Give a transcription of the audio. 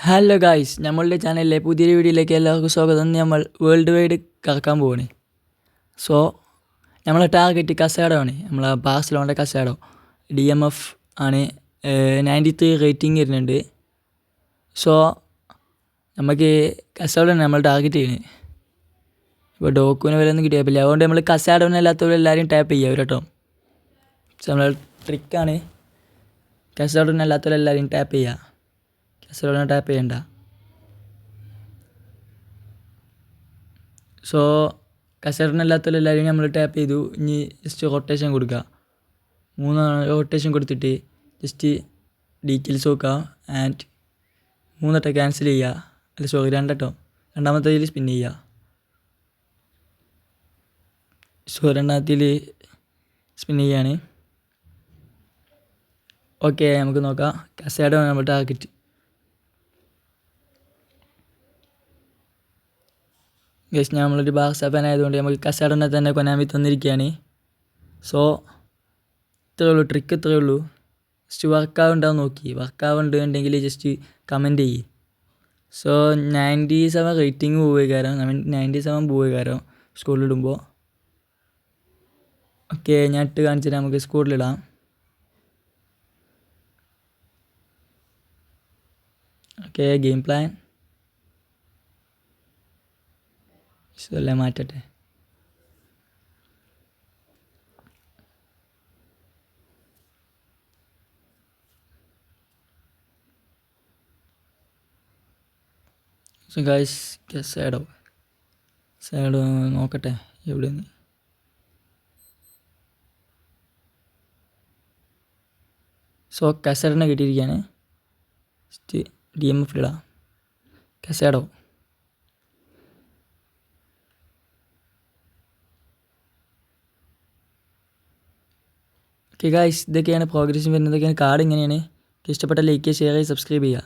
Hello guys, നമ്മളുടെ ചാനലിലെ പുതിയൊരു വീഡിയോയിലേക്ക് എല്ലാവർക്കും സ്വാഗതം. നമ്മൾ വേൾഡ് വൈഡ് കറക്കാൻ പോവാണ്. സോ നമ്മളെ ടാർഗറ്റ് കസാഡോ ആണ്. നമ്മളെ ബാർസലോണയുടെ കസാഡോ DMF ആണ്. 93 റേറ്റിംഗ് വരുന്നുണ്ട്. സോ നമുക്ക് കസാഡോയാണ് നമ്മൾ ടാർഗറ്റ് ചെയ്യുന്നത്. ഇപ്പോൾ ഡോക്കുവിന് വരെ ഒന്നും കിട്ടിയപ്പില്ല. അതുകൊണ്ട് നമ്മൾ കസാഡോനല്ലാത്തവരെല്ലാവരും ടാപ്പ് ചെയ്യുക കേട്ടോ. നമ്മളെ ട്രിക്കാണ്. കസാഡോനല്ലാത്തവരെല്ലാവരും ടാപ്പ് ചെയ്യുക. കസാഡോനെ ടാപ്പ് ചെയ്യണ്ട. സോ കസാഡോനല്ലാത്തവരെല്ലാവരും നമ്മൾ ടാപ്പ് ചെയ്തു. ഇനി ജസ്റ്റ് റൊട്ടേഷൻ കൊടുക്കുക. 3 റൊട്ടേഷൻ കൊടുത്തിട്ട് ജസ്റ്റ് ഡീറ്റെയിൽസ് നോക്കുക. ആൻഡ് 3 ക്യാൻസൽ ചെയ്യുക. അല്ല സോറി 2 രണ്ടാമത്തേതിൽ സ്പിൻ ചെയ്യുക. സോ രണ്ടാമത്തേതിൽ സ്പിൻ ചെയ്യാണ്. ഓക്കെ, നമുക്ക് നോക്കാം. കസാഡോ നമ്മൾ ടാർഗറ്റ്. ഗൈസ്, നമ്മളൊരു ബാർസ ഫാൻ ആയതുകൊണ്ട് നമുക്ക് കസാഡോനെ തന്നെ കൊനാമി തന്നിരിക്കുകയാണ്. സോ ഇത്രയേ ഉള്ളൂ, ട്രിക്ക് ഇത്രയേ ഉള്ളൂ. ജസ്റ്റ് വർക്കാവുണ്ടാവും നോക്കി. വർക്കാവുന്നുണ്ടെങ്കിൽ ജസ്റ്റ് കമൻറ്റ് ചെയ്യ്. സോ 97 റേറ്റിംഗ് പോവുക കാരണം 97 പോവുക കാരണം സ്കൂളിലിടുമ്പോൾ. ഓക്കെ, ഞാൻ ഇട്ട് കാണിച്ചിട്ട് നമുക്ക് സ്കൂളിലിടാം. ഓക്കെ, ഗെയിം പ്ലാൻ എല്ലാം മാറ്റട്ടെ. സോ ഗൈസ്, കസാഡോ നോക്കട്ടെ എവിടെയെന്ന്. സോ കസാഡോനെ കിട്ടിയിരിക്കുകയാണ്. ജസ്റ്റ് DMF ഇടാം. കസാഡോ. ഓക്കെ ഗൈസ്, ഇതൊക്കെയാണ് പ്രോഗ്രഷൻ വരുന്നത്. ഇതൊക്കെയാണ് കാർഡ്. ഇങ്ങനെയാണ്. ഇഷ്ടപ്പെട്ട ലൈക്ക് ചെയ്യുക, ഷെയർ ചെയ്യുക, സബ്സ്ക്രൈബ് ചെയ്യുക.